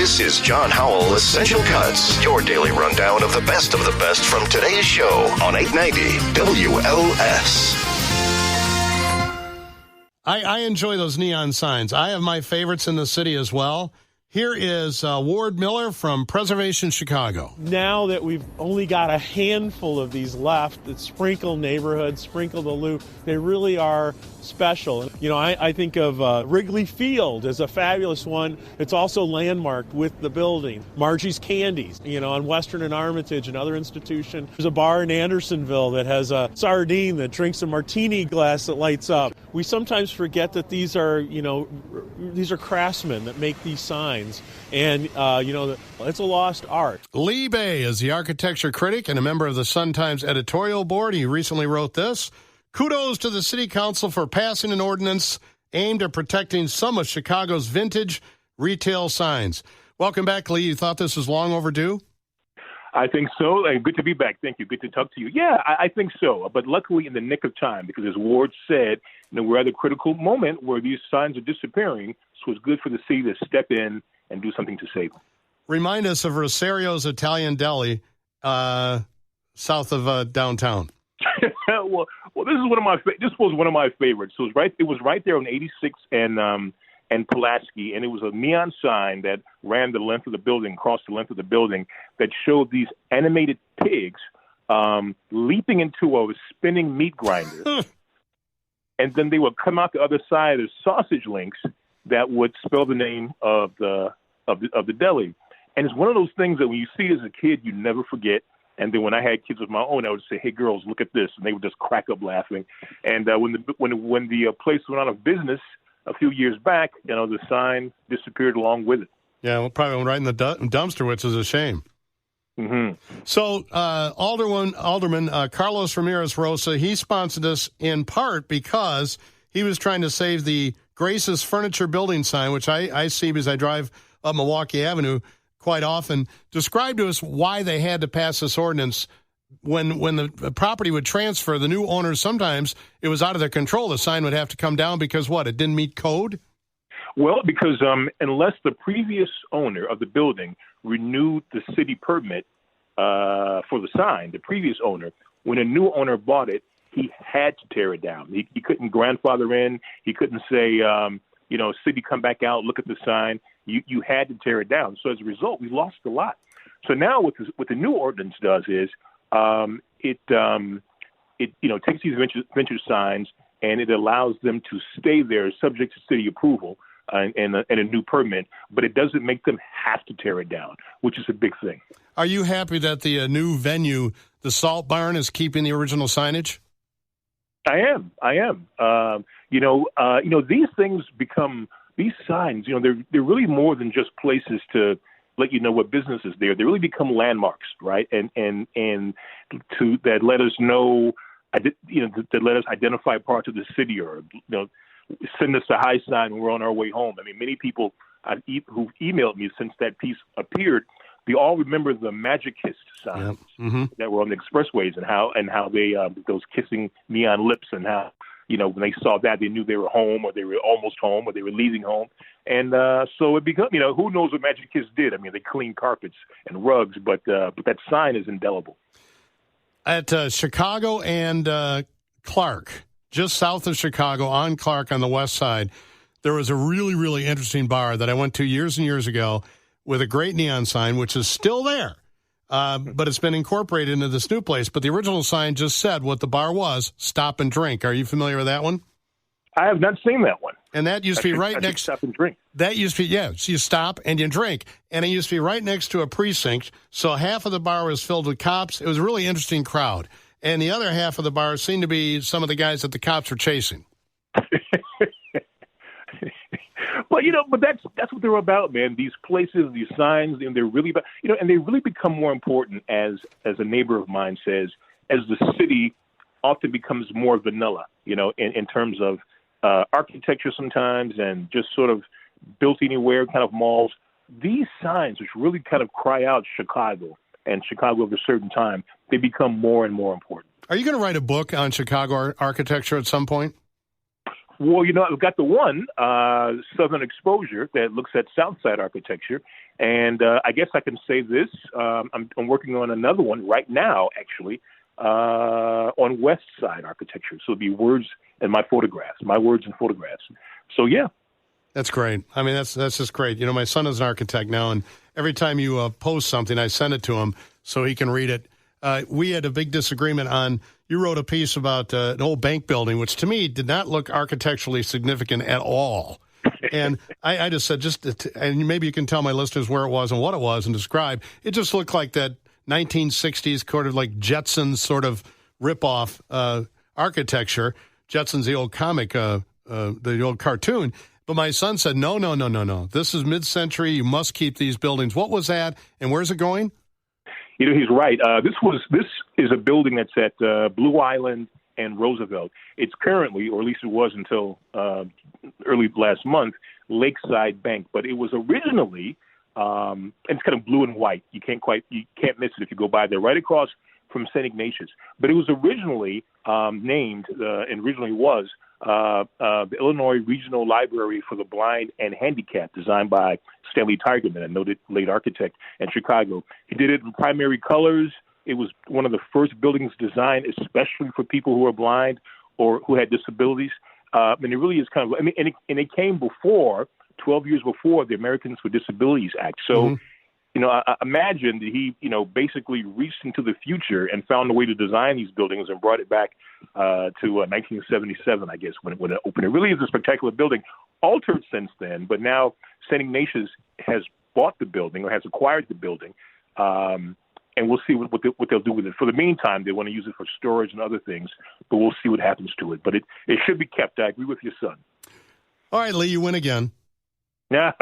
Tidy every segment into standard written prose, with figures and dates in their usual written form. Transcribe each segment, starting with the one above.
This is John Howell Essential Cuts, your daily rundown of the best from today's show on 890 WLS. I enjoy those neon signs. I have my favorites in the city as well. Here is Ward Miller from Preservation Chicago. Now that we've only got a handful of these left that sprinkle neighborhoods, sprinkle the loop, they really are special. You know, I think of Wrigley Field as a fabulous one. It's also landmarked with the building. Margie's Candies, you know, on Western and Armitage, another institution. There's a bar in Andersonville that has a sardine that drinks a martini glass that lights up. We sometimes forget that these are craftsmen that make these signs. And, it's a lost art. Lee Bay is the architecture critic and a member of the Sun-Times editorial board. He recently wrote this: kudos to the city council for passing an ordinance aimed at protecting some of Chicago's vintage retail signs. Welcome back, Lee. You thought this was long overdue? I think so, and good to be back. Thank you. Good to talk to you. Yeah, I think so, but luckily in the nick of time, because as Ward said, we're at a critical moment where these signs are disappearing, so it's good for the city to step in and do something to save them. Remind us of Rosario's Italian Deli, south of downtown. well, this was one of my favorites. So it was right there on 86 and Placek, and it was a neon sign that ran the length of the building, crossed the length of the building, that showed these animated pigs leaping into a spinning meat grinder. And then they would come out the other side as sausage links that would spell the name of the deli. And it's one of those things that when you see it as a kid, you never forget. And then when I had kids of my own, I would say, "Hey, girls, look at this," and they would just crack up laughing. And when the place went out of business a few years back, the sign disappeared along with it. Yeah, well, probably went right in the dumpster, which is a shame. Mm-hmm. So Alderman Carlos Ramirez Rosa, he sponsored us in part because he was trying to save the Grace's Furniture Building sign, which I see because I drive up Milwaukee Avenue quite often. Describe to us why they had to pass this ordinance. When the property would transfer, the new owners, sometimes it was out of their control. The sign would have to come down because what? It didn't meet code? Well, because unless the previous owner of the building renewed the city permit for the sign, the previous owner, when a new owner bought it, he had to tear it down. He couldn't grandfather in. He couldn't say, city, come back out, look at the sign. You had to tear it down. So as a result, we lost a lot. So now what the new ordinance does is it takes these vintage signs and it allows them to stay there subject to city approval and a new permit, but it doesn't make them have to tear it down, which is a big thing. Are you happy that the new venue, the Salt Barn, is keeping the original signage? I am. These things become, these signs, they're really more than just places to let you know what business is there. They really become landmarks, right? And that let us know, that let us identify parts of the city, or send us a hi sign when we're on our way home. I mean, many people who've emailed me since that piece appeared, they all remember the Magic Kiss signs that were on the expressways and how they those kissing neon lips, and how when they saw that, they knew they were home, or they were almost home, or they were leaving home. And so it became, who knows what Magic Kiss did? I mean, they cleaned carpets and rugs, but that sign is indelible. At Chicago and Clark, just south of Chicago on Clark on the west side, there was a really, really interesting bar that I went to years and years ago with a great neon sign, which is still there. But it's been incorporated into this new place. But the original sign just said what the bar was: stop and drink. Are you familiar with that one? I have not seen that one. And that used to be right next. Stop and drink. That used to be, so you stop and you drink. And it used to be right next to a precinct. So half of the bar was filled with cops. It was a really interesting crowd. And the other half of the bar seemed to be some of the guys that the cops were chasing. But that's what they're about, man. These places, these signs, and they're really about, and they really become more important as a neighbor of mine says, as the city often becomes more vanilla, in terms of architecture sometimes, and just sort of built anywhere kind of malls. These signs, which really kind of cry out Chicago and Chicago of a certain time, they become more and more important. Are you going to write a book on Chicago architecture at some point? Well, I've got the one, Southern Exposure, that looks at Southside architecture. And I guess I can say this. I'm working on another one right now, actually, on West Side architecture. So it'll be words and my words and photographs. So, yeah. That's great. I mean, that's just great. My son is an architect now, and every time you post something, I send it to him so he can read it. We had a big disagreement on, you wrote a piece about an old bank building, which to me did not look architecturally significant at all. And I just said, and maybe you can tell my listeners where it was and what it was and describe. It just looked like that 1960s kind of like Jetsons sort of ripoff architecture. Jetsons, the old comic, the old cartoon. But my son said, no. This is mid-century. You must keep these buildings. What was that, and where's it going? He's right. This is a building that's at Blue Island and Roosevelt. It's currently, or at least it was until early last month, Lakeside Bank. But it was originally, and it's kind of blue and white. You can't miss it if you go by there. Right across from St. Ignatius. But it was originally named, and originally was, the Illinois Regional Library for the Blind and Handicapped, designed by Stanley Tigerman, a noted late architect in Chicago. He did it in primary colors. It was one of the first buildings designed especially for people who are blind or who had disabilities. And it really is kind of, and it came before, 12 years before the Americans with Disabilities Act. So, I imagine that he, basically reached into the future and found a way to design these buildings and brought it back to 1977, I guess, when it opened. It really is a spectacular building, altered since then, but now St. Ignatius has bought the building or has acquired the building, and we'll see what they'll do with it. For the meantime, they want to use it for storage and other things, but we'll see what happens to it. But it should be kept. I agree with your son. All right, Lee, you win again. Yeah.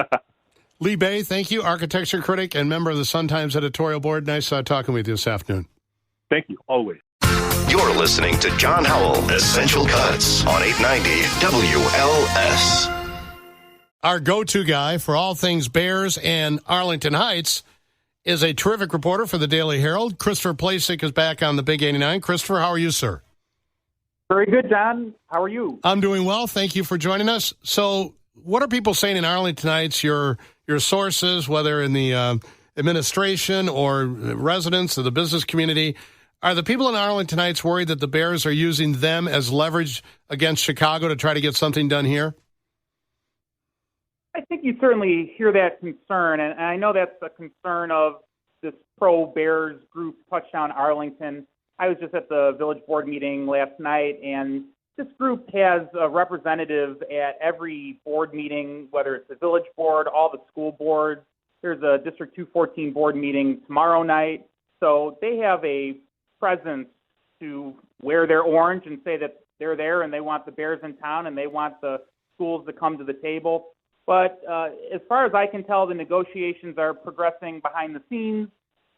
Lee Bay, thank you, architecture critic and member of the Sun-Times editorial board. Nice talking with you this afternoon. Thank you, always. You're listening to John Howell, Essential Cuts on 890 WLS. Our go-to guy for all things Bears and Arlington Heights is a terrific reporter for the Daily Herald. Christopher Placek is back on the Big 89. Christopher, how are you, sir? Very good, John. How are you? I'm doing well. Thank you for joining us. So what are people saying in Arlington Heights, your sources, whether in the administration or residents of the business community? Are the people in Arlington Heights worried that the Bears are using them as leverage against Chicago to try to get something done here? I think you certainly hear that concern, and I know that's a concern of this pro-Bears group, Touchdown Arlington. I was just at the village board meeting last night, and this group has a representative at every board meeting, whether it's the village board, all the school boards. There's a District 214 board meeting tomorrow night. So they have a presence to wear their orange and say that they're there and they want the Bears in town and they want the schools to come to the table. But as far as I can tell, the negotiations are progressing behind the scenes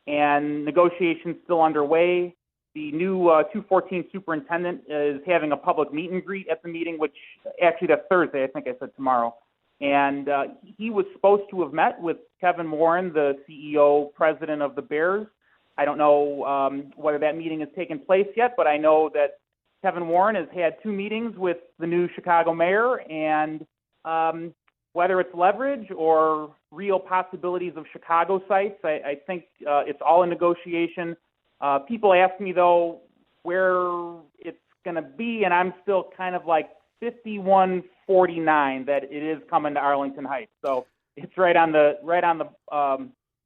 and negotiations still underway. The new 214 superintendent is having a public meet and greet at the meeting, which actually that's Thursday. I think I said tomorrow. And he was supposed to have met with Kevin Warren, the CEO, president of the Bears. I don't know whether that meeting has taken place yet, but I know that Kevin Warren has had 2 meetings with the new Chicago mayor, and whether it's leverage or real possibilities of Chicago sites, I think it's all in negotiation. People ask me, though, where it's going to be, and I'm still kind of like 51-49 that it is coming to Arlington Heights. So it's right on the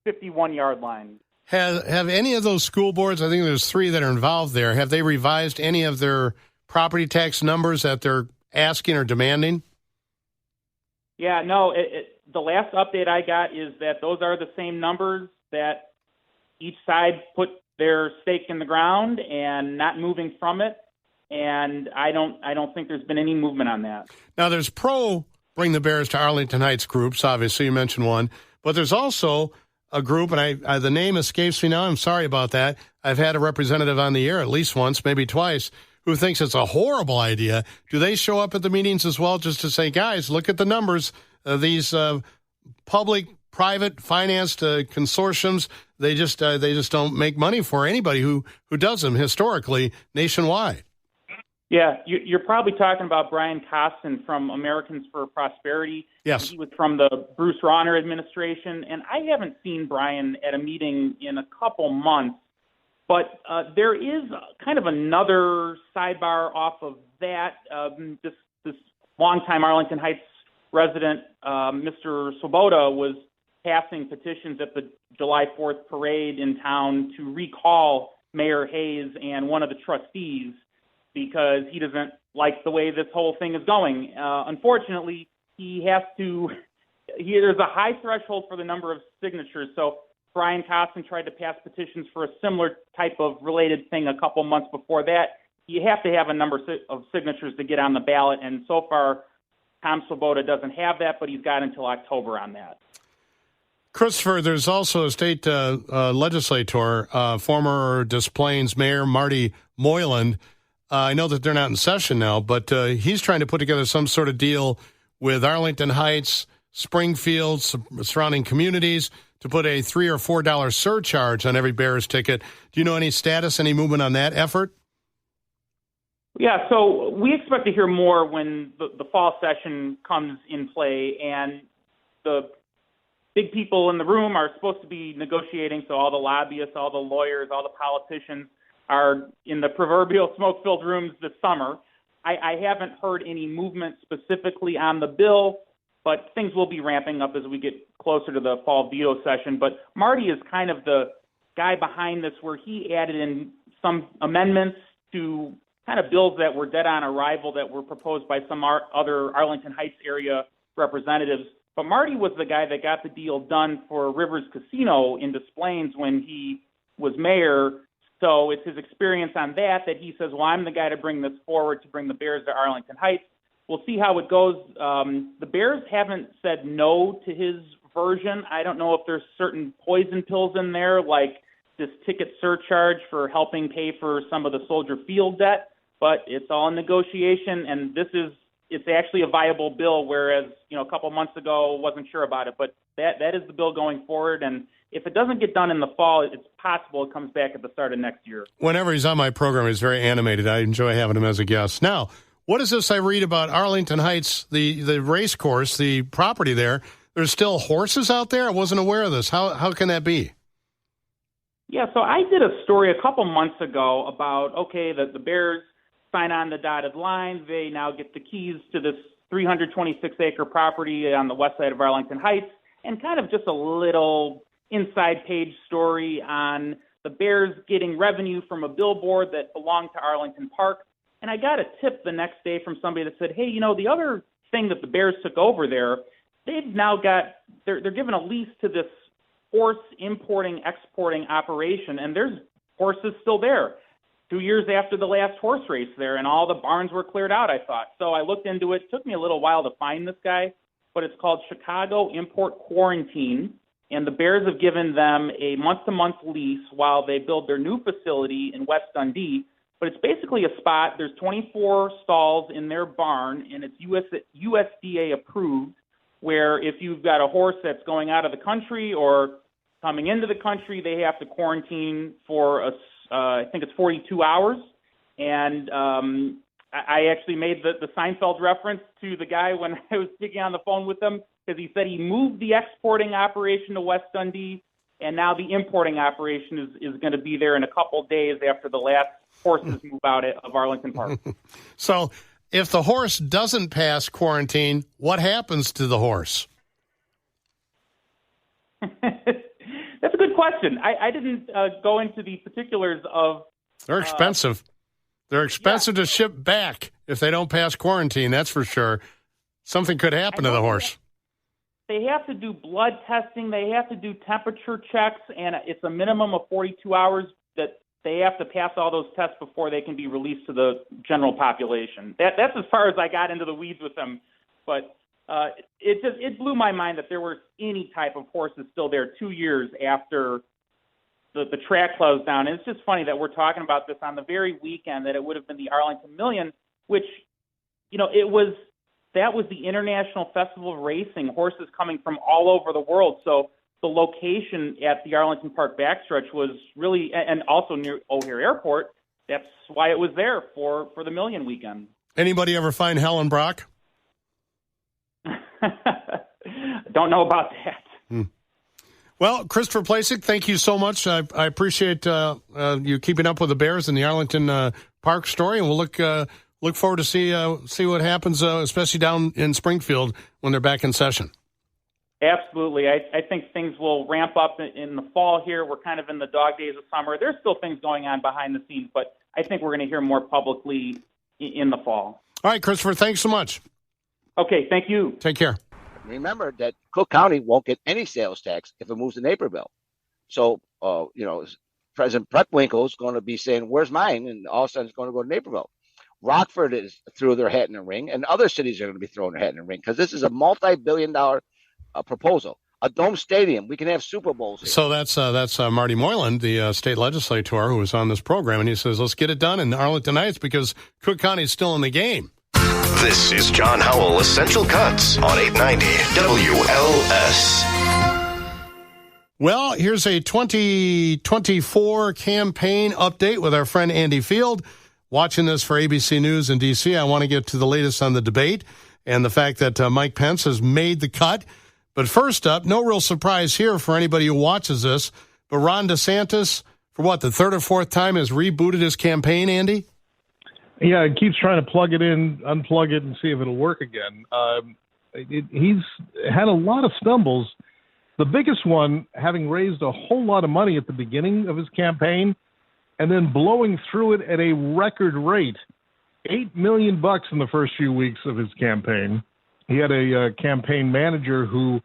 51-yard line. Have any of those school boards, I think there's 3 that are involved there, have they revised any of their property tax numbers that they're asking or demanding? Yeah, no, the last update I got is that those are the same numbers that each side put their stake in the ground and not moving from it. And I don't think there's been any movement on that. Now, there's Bring the Bears to Arlington Heights groups, obviously, you mentioned one. But there's also a group, and the name escapes me now. I'm sorry about that. I've had a representative on the air at least once, maybe twice, who thinks it's a horrible idea. Do they show up at the meetings as well just to say, guys, look at the numbers? These public-private financed consortiums, they just don't make money for anybody who does them historically nationwide. Yeah, you're probably talking about Brian Costin from Americans for Prosperity. Yes. He was from the Bruce Rauner administration, and I haven't seen Brian at a meeting in a couple months. But there is kind of another sidebar off of that. This longtime Arlington Heights resident, Mr. Swoboda, was passing petitions at the July 4th parade in town to recall Mayor Hayes and one of the trustees because he doesn't like the way this whole thing is going. Unfortunately, there's a high threshold for the number of signatures. So Brian Costin tried to pass petitions for a similar type of related thing a couple months before that. You have to have a number of signatures to get on the ballot, and so far, Tom Swoboda doesn't have that, but he's got until October on that. Christopher, there's also a state legislator, former Des Plaines Mayor Marty Moylan. I know that they're not in session now, but he's trying to put together some sort of deal with Arlington Heights, Springfield, surrounding communities to put a $3 or $4 surcharge on every Bears ticket. Do you know any status, any movement on that effort? Yeah, so we expect to hear more when the fall session comes in play, and the big people in the room are supposed to be negotiating, so all the lobbyists, all the lawyers, all the politicians are in the proverbial smoke-filled rooms this summer. I haven't heard any movement specifically on the bill, but things will be ramping up as we get closer to the fall veto session. But Marty is kind of the guy behind this, where he added in some amendments to kind of bills that were dead on arrival that were proposed by some other Arlington Heights area representatives. But Marty was the guy that got the deal done for Rivers Casino in Des Plaines when he was mayor. So it's his experience on that he says, well, I'm the guy to bring this forward, to bring the Bears to Arlington Heights. We'll see how it goes. The Bears haven't said no to his version. I don't know if there's certain poison pills in there, like this ticket surcharge for helping pay for some of the Soldier Field debt, but it's all in negotiation, and it's actually a viable bill, whereas, a couple months ago wasn't sure about it. But that is the bill going forward, and if it doesn't get done in the fall, it's possible it comes back at the start of next year. Whenever he's on my program, he's very animated. I enjoy having him as a guest. Now, what is this I read about Arlington Heights, the race course, the property there? There's still horses out there? I wasn't aware of this. How can that be? Yeah, so I did a story a couple months ago about, the Bears sign on the dotted line. They now get the keys to this 326-acre property on the west side of Arlington Heights, and kind of just a little inside page story on the Bears getting revenue from a billboard that belonged to Arlington Park. And I got a tip the next day from somebody that said, hey, the other thing that the Bears took over there, they've now they're given a lease to this horse importing, exporting operation, and there's horses still there. 2 years after the last horse race there, and all the barns were cleared out, I thought. So I looked into it. It took me a little while to find this guy, but it's called Chicago Import Quarantine, and the Bears have given them a month-to-month lease while they build their new facility in West Dundee. But it's basically a spot. There's 24 stalls in their barn, and it's USDA approved, where if you've got a horse that's going out of the country or coming into the country, they have to quarantine for I think it's 42 hours. And I actually made the Seinfeld reference to the guy when I was speaking on the phone with him, because he said he moved the exporting operation to West Dundee, and now the importing operation is going to be there in a couple days after the last horses move out of Arlington Park. So if the horse doesn't pass quarantine, what happens to the horse? That's a good question. I didn't go into the particulars of... They're expensive. They're expensive to ship back if they don't pass quarantine, that's for sure. Something could happen to the horse. They have to do blood testing. They have to do temperature checks, and it's a minimum of 42 hours that they have to pass all those tests before they can be released to the general population. That's as far as I got into the weeds with them. But it blew my mind that there were any type of horses still there 2 years after the track closed down. And it's just funny that we're talking about this on the very weekend that it would have been the Arlington Million, which, that was the International Festival of Racing, horses coming from all over the world. So the location at the Arlington Park backstretch was really, and also near O'Hare Airport, that's why it was there for the Million weekend. Anybody ever find Helen Brock? Don't know about that. Well, Christopher Placek, thank you so much. I appreciate you keeping up with the Bears and the Arlington Park story, and we'll look forward to see what happens, especially down in Springfield when they're back in session. Absolutely. I think things will ramp up in the fall here. We're kind of in the dog days of summer. There's still things going on behind the scenes, but I think we're going to hear more publicly in the fall. All right, Christopher, thanks so much. Okay, thank you. Take care. Remember that Cook County won't get any sales tax if it moves to Naperville. So, President Bret Gogoel is going to be saying, where's mine? And all of a sudden it's going to go to Naperville. Rockford is threw their hat in the ring, and other cities are going to be throwing their hat in the ring because this is a multi-billion-dollar proposal. A dome stadium. We can have Super Bowls here. So that's Marty Moylan, the state legislator, who was on this program, and he says, let's get it done in Arlington Heights because Cook County is still in the game. This is John Howell Essential Cuts on 890 WLS. Well, here's a 2024 campaign update with our friend Andy Field. Watching this for ABC News in D.C., I want to get to the latest on the debate and the fact that Mike Pence has made the cut. But first up, no real surprise here for anybody who watches this, but Ron DeSantis, for the third or fourth time, has rebooted his campaign, Andy? Yeah, it keeps trying to plug it in, unplug it, and see if it'll work again. He's had a lot of stumbles. The biggest one, having raised a whole lot of money at the beginning of his campaign and then blowing through it at a record rate, $8 million in the first few weeks of his campaign. He had a campaign manager who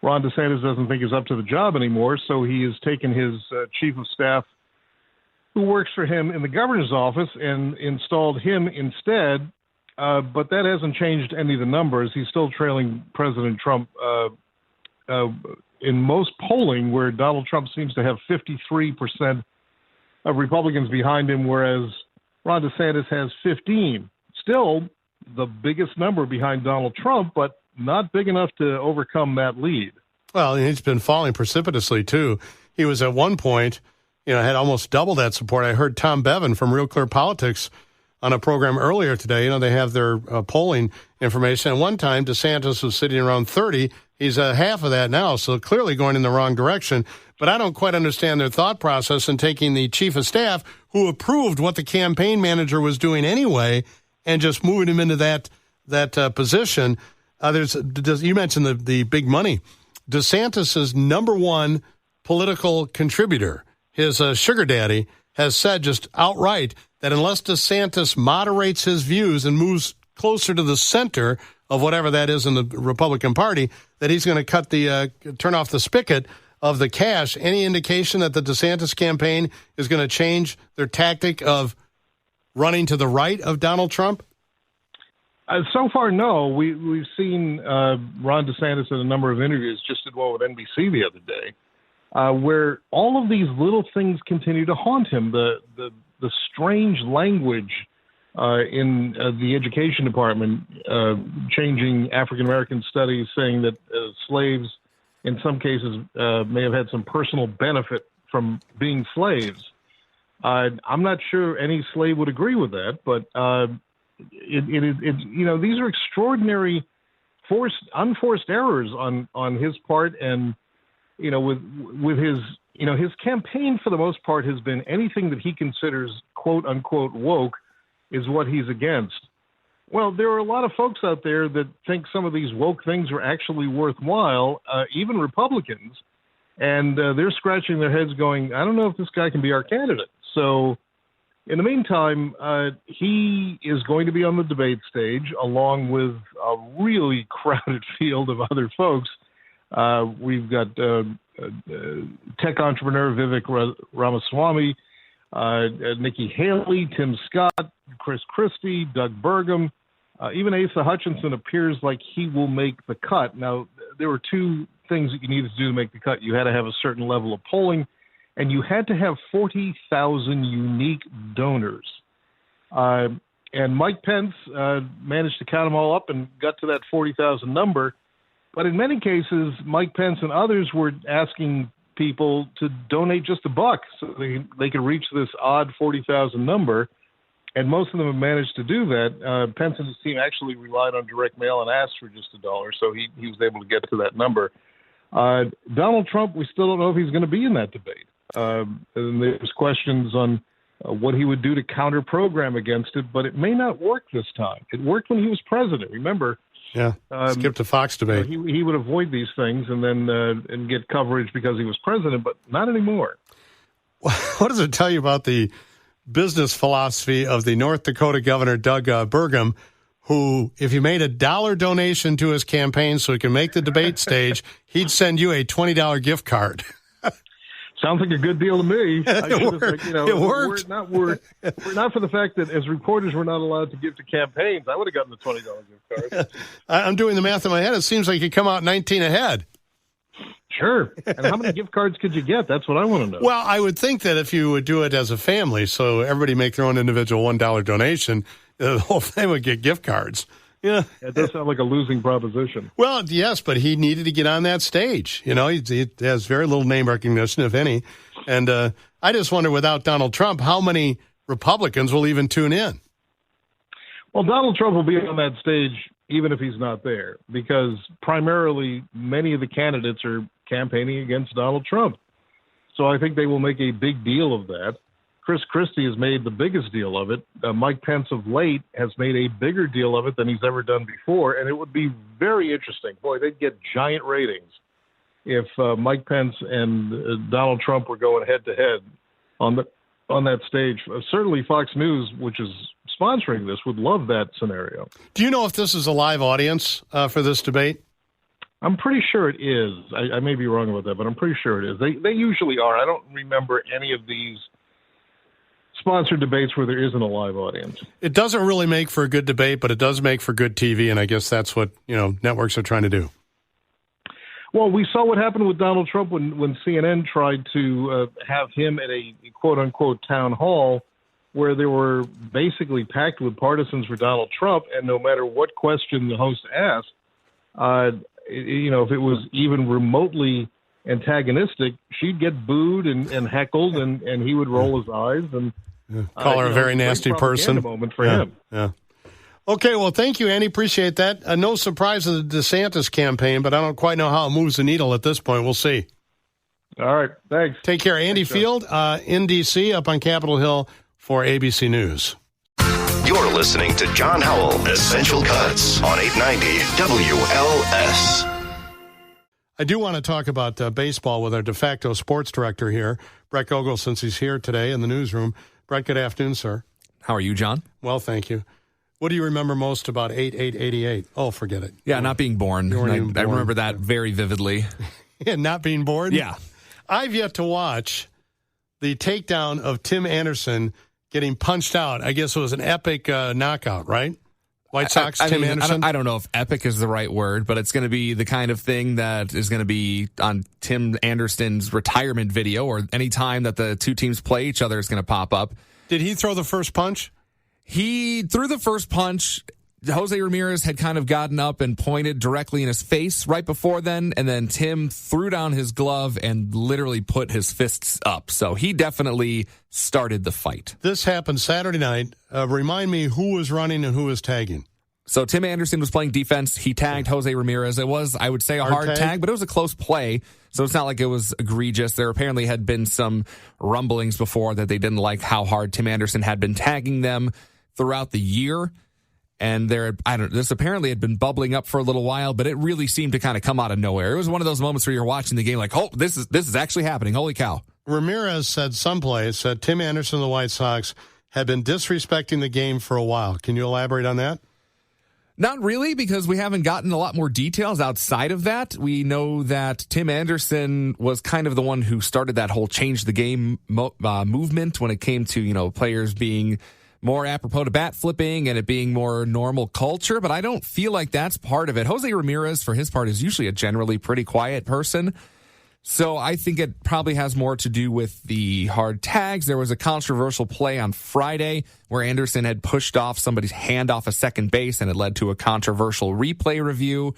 Ron DeSantis doesn't think is up to the job anymore, so he has taken his chief of staff who works for him in the governor's office and installed him instead. But that hasn't changed any of the numbers. He's still trailing President Trump in most polling, where Donald Trump seems to have 53% of Republicans behind him, whereas Ron DeSantis has 15. Still the biggest number behind Donald Trump, but not big enough to overcome that lead. Well, he's been falling precipitously, too. He was at one point, had almost double that support. I heard Tom Bevan from Real Clear Politics on a program earlier today. They have their polling information. At one time, DeSantis was sitting around 30. He's half of that now, so clearly going in the wrong direction. But I don't quite understand their thought process in taking the chief of staff, who approved what the campaign manager was doing anyway, and just moving him into that position. You mentioned the big money. DeSantis' number one political contributor, his sugar daddy, has said just outright that unless DeSantis moderates his views and moves closer to the center of whatever that is in the Republican Party, that he's going to turn off the spigot of the cash. Any indication that the DeSantis campaign is going to change their tactic of running to the right of Donald Trump? So far, no. We've seen Ron DeSantis in a number of interviews, just did one with NBC the other day, where all of these little things continue to haunt him. The strange language in the education department, changing African-American studies, saying that slaves in some cases may have had some personal benefit from being slaves. I'm not sure any slave would agree with that, but these are extraordinary unforced errors on his part, and with his campaign for the most part has been anything that he considers quote unquote woke is what he's against. Well, there are a lot of folks out there that think some of these woke things are actually worthwhile, even Republicans, and they're scratching their heads going, I don't know if this guy can be our candidate. So in the meantime, he is going to be on the debate stage along with a really crowded field of other folks. We've got tech entrepreneur Vivek Ramaswamy, Nikki Haley, Tim Scott, Chris Christie, Doug Burgum. Even Asa Hutchinson appears like he will make the cut. Now, there were two things that you needed to do to make the cut. You had to have a certain level of polling, and you had to have 40,000 unique donors. And Mike Pence managed to count them all up and got to that 40,000 number. But in many cases, Mike Pence and others were asking people to donate just $1 so they can reach this odd 40,000 number. And most of them have managed to do that. Pence and his team actually relied on direct mail and asked for just $1, so he was able to get to that number. Donald Trump, we still don't know if he's going to be in that debate. And there's questions on what he would do to counter-program against it, but it may not work this time. It worked when he was president. Remember? Yeah, skip the Fox debate. He would avoid these things and then and get coverage because he was president, but not anymore. What does it tell you about the business philosophy of the North Dakota governor, Doug Burgum, who, if you made $1 donation to his campaign so he can make the debate stage, he'd send you a $20 gift card? Sounds like a good deal to me. It worked. We're not for the fact that as reporters we're not allowed to give to campaigns. I would have gotten the $20 gift card. I'm doing the math in my head. It seems like you come out 19 ahead. Sure. And how many gift cards could you get? That's what I want to know. Well, I would think that if you would do it as a family, so everybody make their own individual $1 donation, the whole thing would get gift cards. Yeah, it does sound like a losing proposition. Well, yes, but he needed to get on that stage. You know, he has very little name recognition, if any. And I just wonder, without Donald Trump, how many Republicans will even tune in? Well, Donald Trump will be on that stage even if he's not there, because primarily many of the candidates are campaigning against Donald Trump. So I think they will make a big deal of that. Chris Christie has made the biggest deal of it. Mike Pence of late has made a bigger deal of it than he's ever done before, and it would be very interesting. Boy, they'd get giant ratings if Mike Pence and Donald Trump were going head-to-head on that stage. Certainly Fox News, which is sponsoring this, would love that scenario. Do you know if this is a live audience for this debate? I'm pretty sure it is. I may be wrong about that, but I'm pretty sure it is. They usually are. I don't remember any of these sponsored debates where there isn't a live audience. It doesn't really make for a good debate, but it does make for good TV, and I guess that's what, networks are trying to do. Well, we saw what happened with Donald Trump when CNN tried to have him at a quote-unquote town hall where they were basically packed with partisans for Donald Trump, and no matter what question the host asked, if it was even remotely antagonistic, she'd get booed and heckled, and he would roll his eyes and call her a very nasty person. Moment for him. Yeah. Okay, well, thank you, Andy. Appreciate that. No surprise of the DeSantis campaign, but I don't quite know how it moves the needle at this point. We'll see. All right, thanks. Take care. Andy Field in D.C. up on Capitol Hill for ABC News. You're listening to John Howell, Essential Cuts on 890 WLS. I do want to talk about baseball with our de facto sports director here, Bret Gogoel, since he's here today in the newsroom. Bret, good afternoon, sir. How are you, John? Well, thank you. What do you remember most about 8/8/88? Oh, forget it. Yeah, not being born. I remember that very vividly. Yeah, not being born? Yeah. I've yet to watch the takedown of Tim Anderson getting punched out. I guess it was an epic knockout, right? White Sox, Tim Anderson? I don't know if epic is the right word, but it's going to be the kind of thing that is going to be on Tim Anderson's retirement video, or any time that the two teams play each other is going to pop up. Did he throw the first punch? He threw the first punch. Jose Ramirez had kind of gotten up and pointed directly in his face right before then, and then Tim threw down his glove and literally put his fists up. So he definitely started the fight. This happened Saturday night. Remind me who was running and who was tagging. So Tim Anderson was playing defense. He tagged Jose Ramirez. It was, I would say, a hard tag, but it was a close play. So it's not like it was egregious. There apparently had been some rumblings before that they didn't like how hard Tim Anderson had been tagging them throughout the year. And this apparently had been bubbling up for a little while, but it really seemed to kind of come out of nowhere. It was one of those moments where you're watching the game like, oh, this is actually happening. Holy cow. Ramirez said someplace that Tim Anderson of the White Sox had been disrespecting the game for a while. Can you elaborate on that? Not really, because we haven't gotten a lot more details outside of that. We know that Tim Anderson was kind of the one who started that whole change the game movement when it came to, players being more apropos to bat flipping and it being more normal culture, but I don't feel like that's part of it. Jose Ramirez, for his part, is usually a generally pretty quiet person. So I think it probably has more to do with the hard tags. There was a controversial play on Friday where Anderson had pushed off somebody's hand off a second base, and it led to a controversial replay review.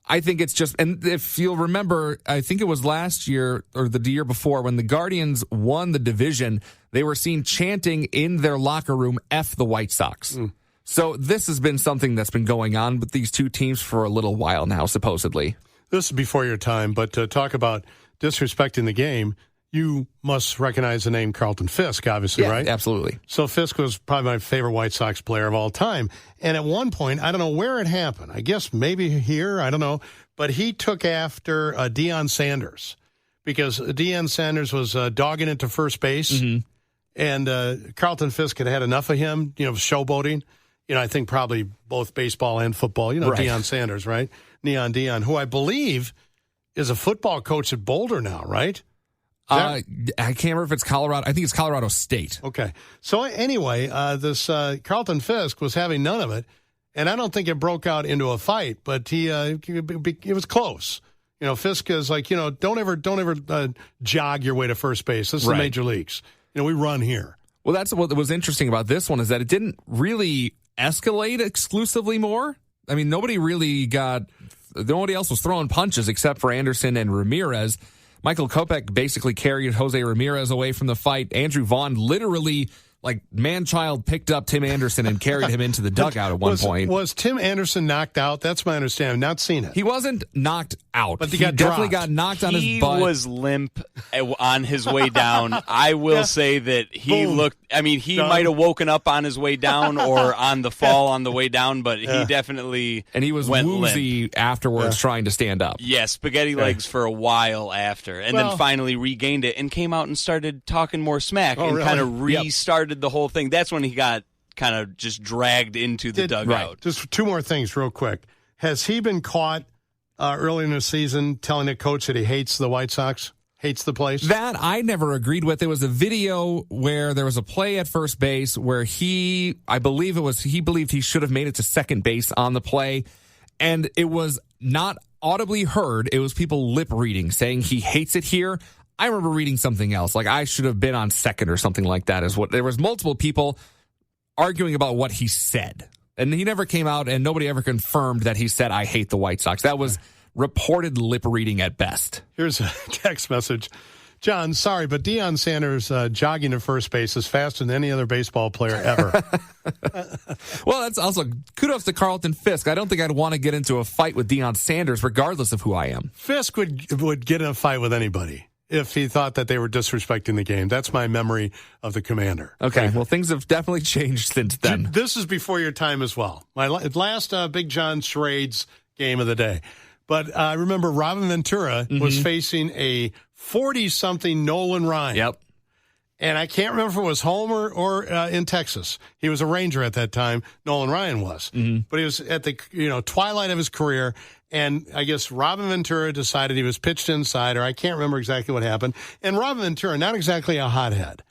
I think it's just, and if you'll remember, I think it was last year or the year before when the Guardians won the division, they were seen chanting in their locker room, F the White Sox. So this has been something that's been going on with these two teams for a little while now, supposedly. This is before your time, but to talk about disrespecting the game, you must recognize the name Carlton Fisk, obviously, right? Absolutely. So Fisk was probably my favorite White Sox player of all time. And at one point, I don't know where it happened. I guess maybe here, I don't know. But he took after Deion Sanders because Deion Sanders was dogging it to first base. And Carlton Fisk had had enough of him, showboating. I think probably both baseball and football. Right. Deion Sanders, right? Neon Deion, who I believe is a football coach at Boulder now, right? I can't remember if it's Colorado. I think it's Colorado State. Okay. So anyway, this Carlton Fisk was having none of it, and I don't think it broke out into a fight, but it was close. Fisk is like, don't ever jog your way to first base. This is the major leagues. We run here. Well, that's what was interesting about this one is that it didn't really escalate exclusively more. I mean, nobody else was throwing punches except for Anderson and Ramirez. Michael Kopech basically carried Jose Ramirez away from the fight. Andrew Vaughn literally, man-child, picked up Tim Anderson and carried him into the dugout at one point. Was Tim Anderson knocked out? That's my understanding. I've not seen it. He wasn't knocked out. But he definitely got knocked on his butt. He was limp on his way down. I will say that he looked, he might have woken up on his way down or on the fall on the way down, but he definitely And he was woozy afterwards trying to stand up. Yeah, spaghetti legs for a while after. And then finally regained it and came out and started talking more smack and kind of restarted the whole thing. That's when he got kind of just dragged into the dugout. Right. Just two more things real quick. Has he been caught early in the season telling a coach that he hates the White Sox, hates the place? That I never agreed with. There was a video where there was a play at first base where he believed he should have made it to second base on the play, and it was not audibly heard. It was people lip reading saying he hates it here. I remember reading something else, like I should have been on second or something like that. There was multiple people arguing about what he said. And he never came out and nobody ever confirmed that he said, I hate the White Sox. That was reported lip reading at best. Here's a text message. John, sorry, but Deion Sanders jogging to first base is faster than any other baseball player ever. Well, that's also kudos to Carlton Fisk. I don't think I'd want to get into a fight with Deion Sanders regardless of who I am. Fisk would get in a fight with anybody if he thought that they were disrespecting the game. That's my memory of the Commander. Okay, well, things have definitely changed since then. This is before your time as well. My last Big John Charades game of the day. But I remember Robin Ventura was facing a 40-something Nolan Ryan. Yep. And I can't remember if it was home or in Texas. He was a Ranger at that time. Nolan Ryan was. But he was at the twilight of his career. And I guess Robin Ventura decided he was pitched inside, or I can't remember exactly what happened. And Robin Ventura, not exactly a hothead.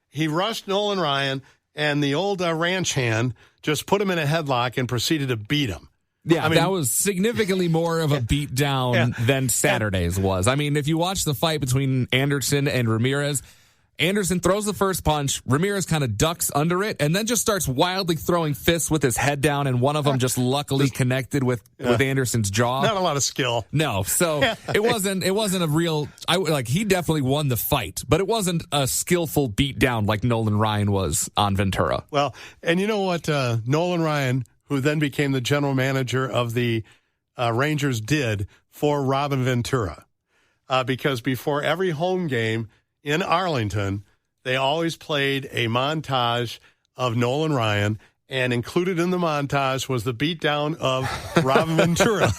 He rushed Nolan Ryan, and the old ranch hand just put him in a headlock and proceeded to beat him. Yeah, I mean, that was significantly more of a beatdown than Saturday's was. I mean, if you watch the fight between Anderson and Ramirez, Anderson throws the first punch, Ramirez kind of ducks under it, and then just starts wildly throwing fists with his head down, and one of them just luckily connected with Anderson's jaw. Not a lot of skill. No, so it wasn't a real, he definitely won the fight, but it wasn't a skillful beatdown like Nolan Ryan was on Ventura. Well, and you know what Nolan Ryan, who then became the general manager of the Rangers, did for Robin Ventura. Because before every home game in Arlington, they always played a montage of Nolan Ryan, and included in the montage was the beatdown of Robin Ventura.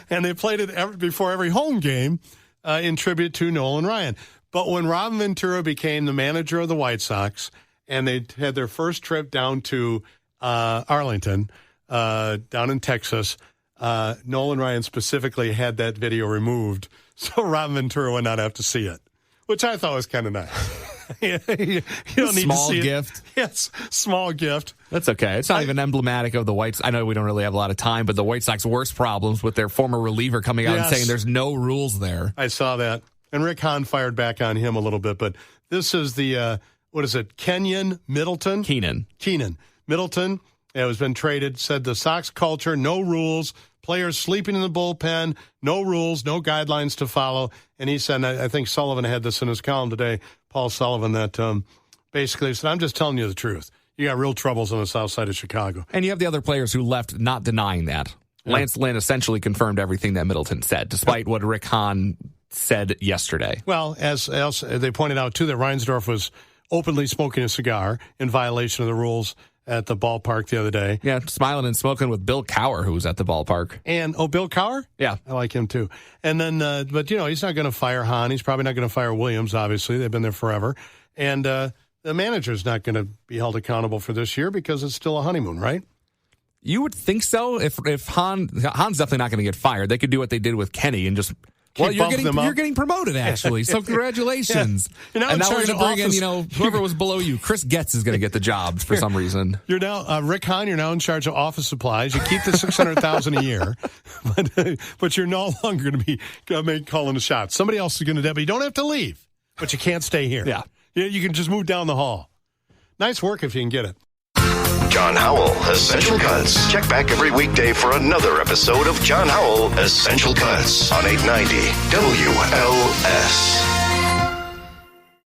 And they played it before every home game in tribute to Nolan Ryan. But when Robin Ventura became the manager of the White Sox, and they had their first trip down to Arlington, down in Texas, Nolan Ryan specifically had that video removed so Robin Ventura would not have to see it, which I thought was kind of nice. you don't need small to see gift. Yes, small gift. That's okay. It's not even emblematic of the White Sox. I know we don't really have a lot of time, but the White Sox worst problems with their former reliever coming out and saying there's no rules there. I saw that. And Rick Hahn fired back on him a little bit, but this is the, Kenyon Middleton? Keenan Middleton. It has been traded. Said the Sox culture, no rules, players sleeping in the bullpen, no rules, no guidelines to follow. And he said, I think Sullivan had this in his column today, Paul Sullivan, that basically said, I'm just telling you the truth. You got real troubles on the south side of Chicago. And you have the other players who left not denying that. Yeah. Lance Lynn essentially confirmed everything that Middleton said, despite what Rick Hahn said yesterday. Well, as they pointed out, too, that Reinsdorf was openly smoking a cigar in violation of the rules at the ballpark the other day. Yeah, smiling and smoking with Bill Cowher, who was at the ballpark. And, Bill Cowher? Yeah. I like him, too. And then, but, he's not going to fire Hahn. He's probably not going to fire Williams, obviously. They've been there forever. And the manager's not going to be held accountable for this year because it's still a honeymoon, right? You would think so. If Hahn's definitely not going to get fired. They could do what they did with Kenny and just... Well, you're getting promoted, actually, so congratulations. Yeah. And now we're going to bring in, whoever was below you. Chris Getz is going to get the job for some reason. You're now, Rick Hahn, you're now in charge of office supplies. You keep the $600,000 a year, but you're no longer going to be calling the shots. Somebody else is going to do it, but you don't have to leave, but you can't stay here. Yeah. You can just move down the hall. Nice work if you can get it. John Howell, Essential Cuts. Check back every weekday for another episode of John Howell, Essential Cuts on 890 WLS.